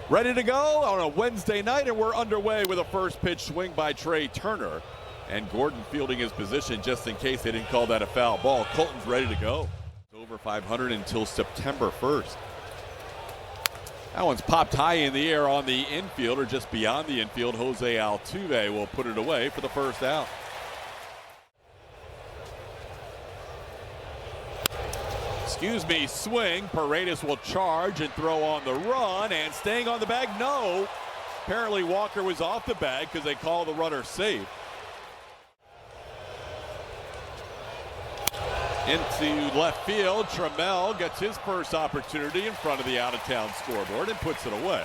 Ready to go on a Wednesday night, and we're underway with a first pitch swing by Trey Turner. And Gordon fielding his position just in case they didn't call that a foul ball. Colton's ready to go. Over 500 until September 1st. That one's popped high in the air on the infield, or just beyond the infield. Jose Altuve will put it away for the first out. Excuse me, swing. Paredes will charge and throw on the run, and staying on the bag, no. Apparently Walker was off the bag because they call the runner safe. Into left field, Trammell gets his first opportunity in front of the out-of-town scoreboard and puts it away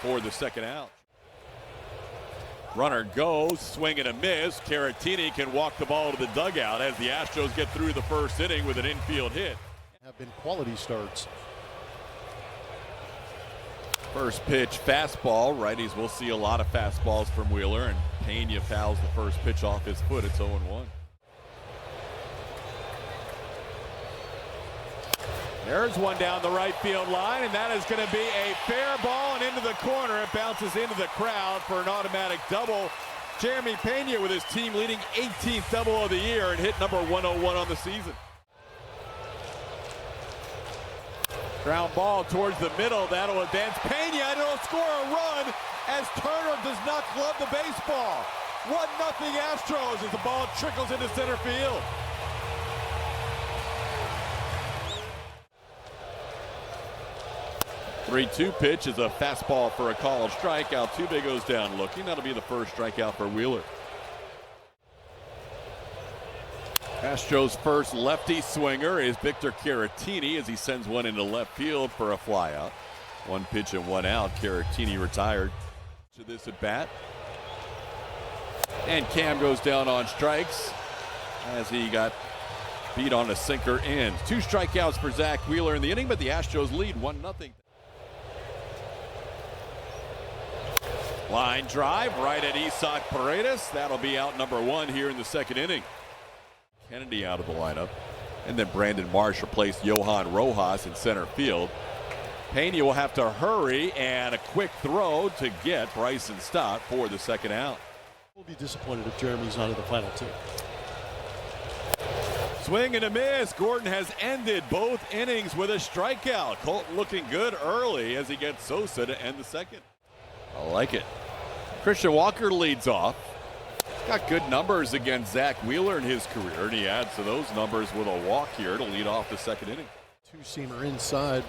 for the second out. Runner goes, swing and a miss. Caratini can walk the ball to the dugout as the Astros get through the first inning with an infield hit. Have been quality starts. First pitch, fastball. Righties will see a lot of fastballs from Wheeler, and Pena fouls the first pitch off his foot. It's 0-1. There's one down the right field line, and that is going to be a fair ball and into the corner. It bounces into the crowd for an automatic double. Jeremy Pena with his team leading 18th double of the year and hit number 101 on the season. Ground ball towards the middle. That'll advance Pena, and it'll score a run as Turner does not glove the baseball. 1-0 Astros as the ball trickles into center field. Three-two pitch is a fastball for a called strike. Altuve goes down looking. That'll be the first strikeout for Wheeler. Astros' first lefty swinger is Victor Caratini as he sends one into left field for a flyout. One pitch and one out. Caratini retired to this at bat. And Cam goes down on strikes as he got beat on a sinker in. Two strikeouts for Zach Wheeler in the inning, but the Astros lead 1-0. Line drive right at Isaac Paredes. That'll be out number one here in the second inning. Kennedy out of the lineup. And then Brandon Marsh replaced Johan Rojas in center field. Pena will have to hurry, and a quick throw to get Bryson Stott for the second out. We'll be disappointed if Jeremy's not in the final two. Swing and a miss. Gordon has ended both innings with a strikeout. Colton looking good early as he gets Sosa to end the second. I like it. Christian Walker leads off. Got good numbers against Zach Wheeler in his career, and he adds to those numbers with a walk here to lead off the second inning. Two-seamer inside.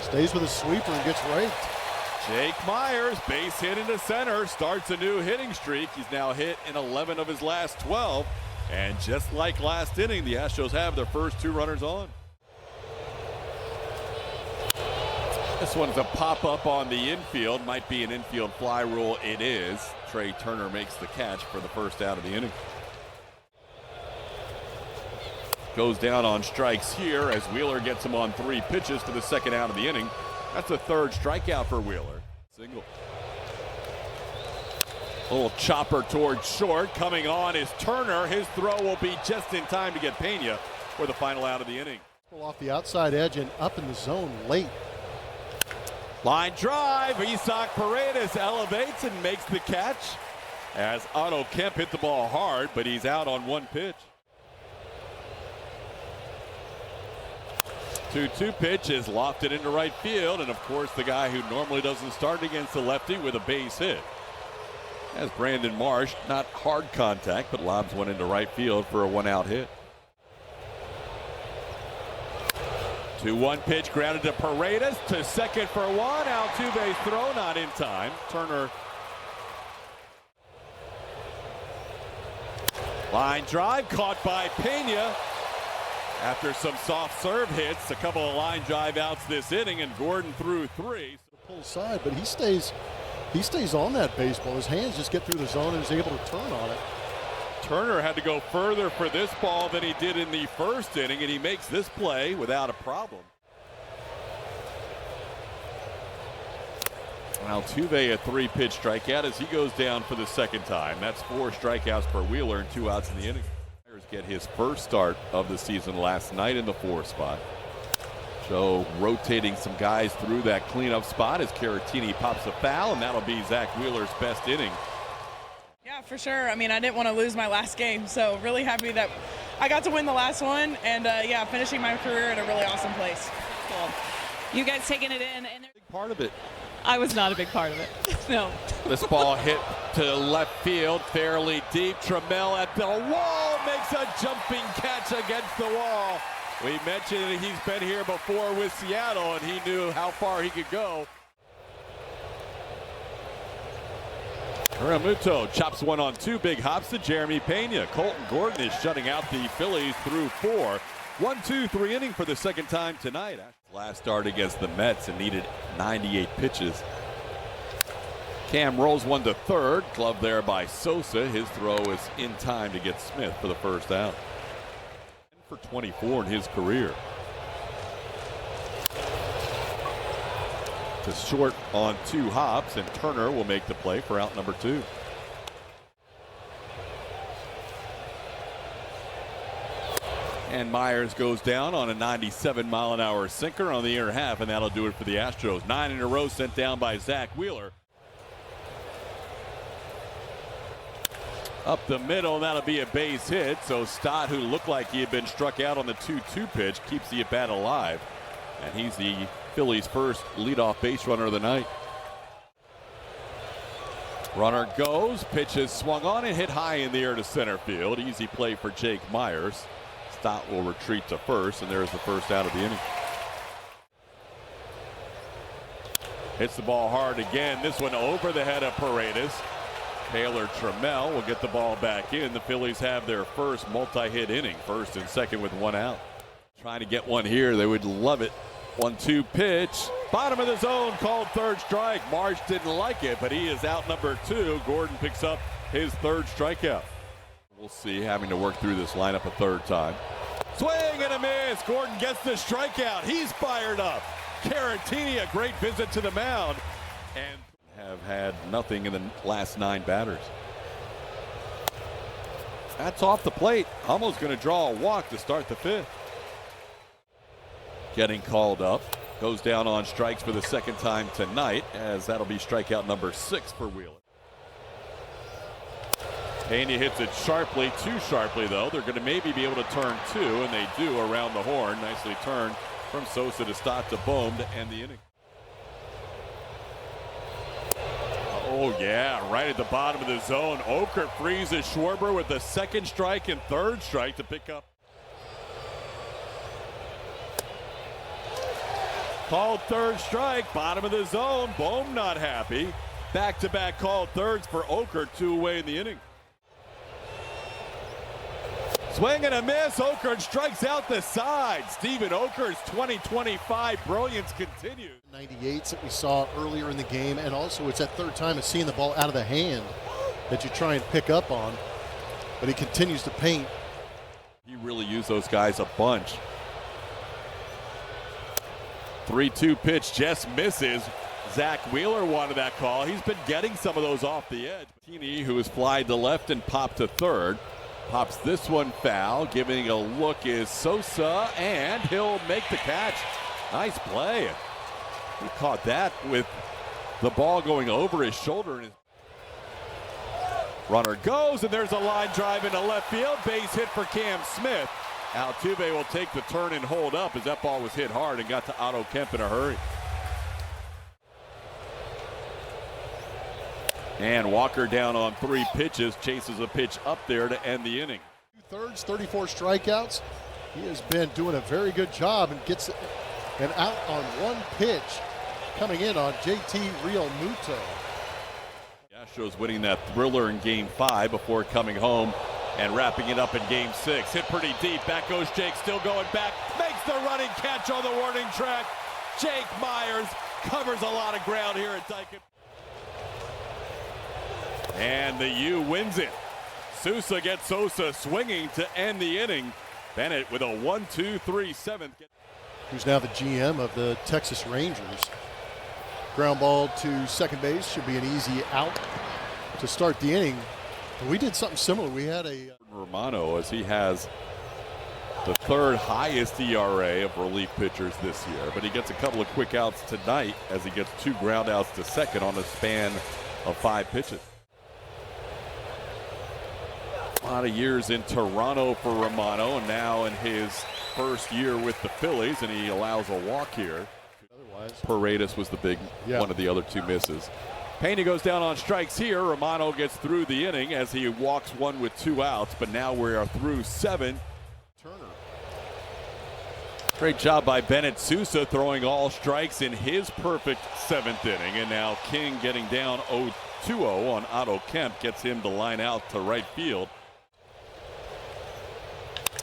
Stays with a sweeper and gets raked. Jake Myers, base hit into center, starts a new hitting streak. He's now hit in 11 of his last 12. And just like last inning, the Astros have their first two runners on. This one's a pop-up on the infield. Might be an infield fly rule. It is. Trey Turner makes the catch for the first out of the inning. Goes down on strikes here as Wheeler gets him on three pitches for the second out of the inning. That's a third strikeout for Wheeler. Single. A little chopper towards short. Coming on is Turner. His throw will be just in time to get Pena for the final out of the inning. Pull off the outside edge and up in the zone late. Line drive. Isaac Paredes elevates and makes the catch as Otto Kemp hit the ball hard, but he's out on one pitch. 2-2 pitch is lofted into right field, and of course the guy who normally doesn't start against the lefty with a base hit. As Brandon Marsh, not hard contact, but lobs one into right field for a one-out hit. 2-1 pitch grounded to Paredes to second for one. Altuve's throw not in time. Turner. Line drive caught by Pena. After some soft serve hits, a couple of line drive outs this inning, and Gordon threw three. Pull side, but he stays on that baseball. His hands just get through the zone and is able to turn on it. Turner had to go further for this ball than he did in the first inning, and he makes this play without a problem. Altuve a three-pitch strikeout as he goes down for the second time. That's four strikeouts for Wheeler and 2 outs in the inning. Get his first start of the season last night in the 4 spot. So rotating some guys through that cleanup spot as Caratini pops a foul, and that'll be Zach Wheeler's best inning. Yeah, for sure. I mean, I didn't want to lose my last game, so really happy that I got to win the last one, and yeah, finishing my career at a really awesome place. Cool. You guys taking it in. And Big part of it. I was not a big part of it. No. This ball hit to left field, fairly deep. Trammell at the wall makes a jumping catch against the wall. We mentioned that he's been here before with Seattle, and he knew how far he could go. Realmuto chops one on two, big hops to Jeremy Pena. Colton Gordon is shutting out the Phillies through 4. 1-2-3 inning for the second time tonight. Last start against the Mets and needed 98 pitches. Cam rolls one to third. Glove there by Sosa. His throw is in time to get Smith for the first out. For 24 in his career. To short on 2 hops, and Turner will make the play for out number 2. And Myers goes down on a 97-mile-an-hour sinker on the inner half, and that'll do it for the Astros. 9 in a row sent down by Zach Wheeler. Up the middle, that'll be a base hit. So Stott, who looked like he had been struck out on the 2-2 pitch, keeps the at-bat alive. And he's the Phillies' first leadoff base runner of the night. Runner goes, pitch is swung on and hit high in the air to center field. Easy play for Jake Myers. Stott will retreat to first, and there's the first out of the inning. Hits the ball hard again. This one over the head of Paredes. Taylor Trammell will get the ball back in. The Phillies have their first multi-hit inning, first and second with 1 out. Trying to get one here. They would love it. 1-2 pitch. Bottom of the zone, called third strike. Marsh didn't like it, but he is out number 2. Gordon picks up his 3rd strikeout. We'll see, having to work through this lineup a 3rd time. Swing and a miss. Gordon gets the strikeout. He's fired up. Caratini, a great visit to the mound. And have had nothing in the last 9 batters. That's off the plate. Almost going to draw a walk to start the 5th. Getting called up. Goes down on strikes for the 2nd time tonight, as that'll be strikeout number 6 for Wheeler. Pena hits it sharply, too sharply though. They're going to maybe be able to turn 2, and they do around the horn. Nicely turned from Sosa to Stott to Bohm to end the inning. Oh yeah, right at the bottom of the zone. Okert freezes Schwarber with the 2nd strike and 3rd strike to pick up. Called 3rd strike, bottom of the zone. Bohm not happy. Back-to-back called 3rds for Okert, 2 away in the inning. Swing and a miss. Okert strikes out the side. Steven Okert's 2025 brilliance continues. 98s that we saw earlier in the game, and also it's that 3rd time of seeing the ball out of the hand that you try and pick up on, but he continues to paint. He really used those guys a bunch. 3-2 pitch just misses. Zach Wheeler wanted that call. He's been getting some of those off the edge. Caratini, who has flied to left and popped to 3rd, pops this one foul. Giving a look is Sosa, and he'll make the catch. Nice play. He caught that with the ball going over his shoulder. Runner goes, and there's a line drive into left field. Base hit for Cam Smith. Altuve will take the turn and hold up, as that ball was hit hard and got to Otto Kemp in a hurry. And Walker down on 3 pitches, chases a pitch up there to end the inning. 2/3, 34 strikeouts. He has been doing a very good job and gets an out on 1 pitch coming in on JT Realmuto. Astros winning that thriller in Game 5 before coming home and wrapping it up in Game 6. Hit pretty deep. Back goes Jake, still going back. Makes the running catch on the warning track. Jake Myers covers a lot of ground here at Dyken. And the U wins it. Sousa gets Sosa swinging to end the inning. Bennett with a 1-2-3 7th. Who's now the GM of the Texas Rangers. Ground ball to 2nd base. Should be an easy out to start the inning. We did something similar. We had a Romano, as he has The third highest ERA of relief pitchers this year, but he gets a couple of quick outs tonight as he gets 2 ground outs to second on a span of 5 pitches. A lot of years in Toronto for Romano, and now in his first year with the Phillies, and he allows a walk here. Otherwise, Paredes was the big one of the other 2 misses. Pena goes down on strikes here. Romano gets through the inning as he walks 1 with 2 outs, but now we are through 7. Turner. Great job by Bennett Sousa throwing all strikes in his perfect 7th inning, and now King getting down 0-2-0 on Otto Kemp gets him to line out to right field.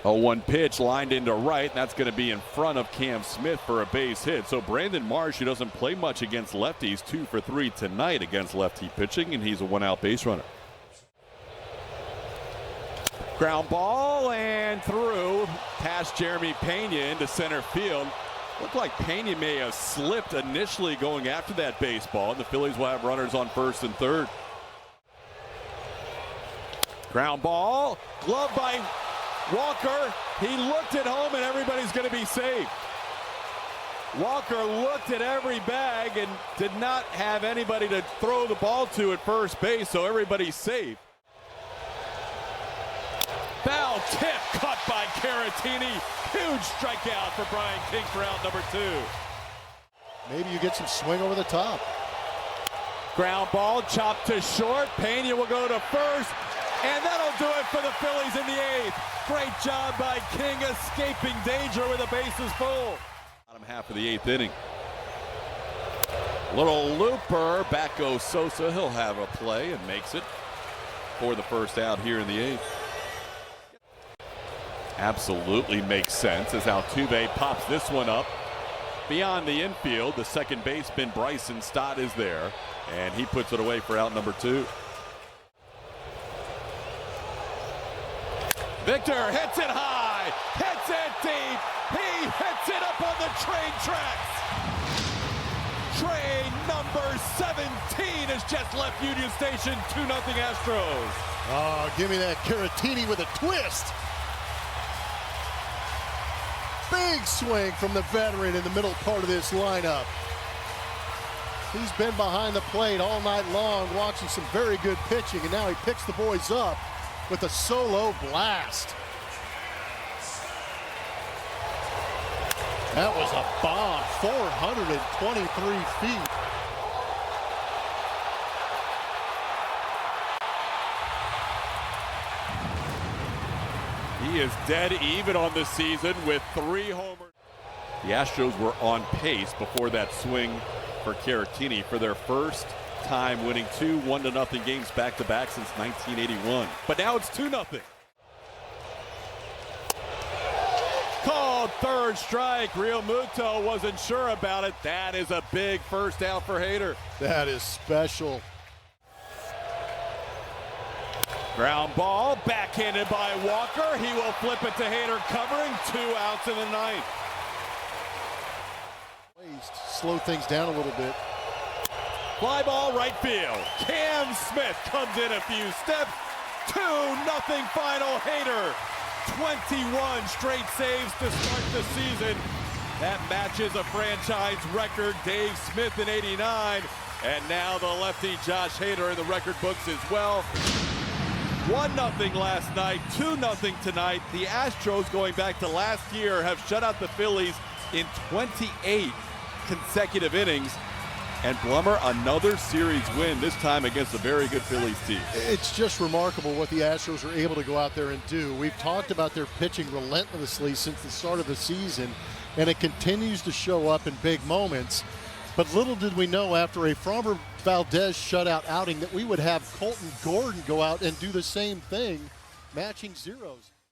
0-1 pitch lined into right, and that's going to be in front of Cam Smith for a base hit. So Brandon Marsh, who doesn't play much against lefties, 2 for 3 tonight against lefty pitching, and he's a 1-out base runner. Ground ball and through past Jeremy Pena into center field. Looked like Pena may have slipped initially going after that baseball, and the Phillies will have runners on first and third. Ground ball, glove by Walker. He looked at home and everybody's going to be safe. Walker looked at every bag and did not have anybody to throw the ball to at first base, so everybody's safe. Foul tip caught by Caratini. Huge strikeout for Brian King for out number 2. Maybe you get some swing over the top. Ground ball chopped to short. Pena will go to first, and that'll do it for the Phillies in the 8th. Great job by King escaping danger with the bases full. Bottom half of the 8th inning. Little looper. Back goes Sosa. He'll have a play and makes it for the first out here in the 8th. Absolutely makes sense as Altuve pops this one up beyond the infield. The second baseman Bryson Stott is there, and he puts it away for out number 2. Victor hits it high, hits it deep. He hits it up on the train tracks. Train number 17 has just left Union Station. 2-0 Astros. Oh, give me that Caratini with a twist. Big swing from the veteran in the middle part of this lineup. He's been behind the plate all night long watching some very good pitching, and now he picks the boys up with a solo blast. That was a bomb, 423 feet. He is dead even on the season with 3 homers. The Astros were on pace before that swing for Caratini for their first time winning 2 1-0 games back-to-back since 1981. But now it's 2-0. Called third strike. Real Muto wasn't sure about it. That is a big first out for Hader. That is special. Ground ball, backhanded by Walker. He will flip it to Hader, covering. 2 outs in the 9th. Slow things down a little bit. Fly ball right field. Cam Smith comes in a few steps. 2-0 final. Hader. 21 straight saves to start the season. That matches a franchise record. Dave Smith in '89. And now the lefty Josh Hader in the record books as well. 1-0 last night, 2-0 tonight. The Astros, going back to last year, have shut out the Phillies in 28 consecutive innings. And Blummer, another series win, this time against a very good Phillies team. It's just remarkable what the Astros are able to go out there and do. We've talked about their pitching relentlessly since the start of the season, and it continues to show up in big moments. But little did we know after a Framber Valdez shutout outing that we would have Colton Gordon go out and do the same thing, matching zeros.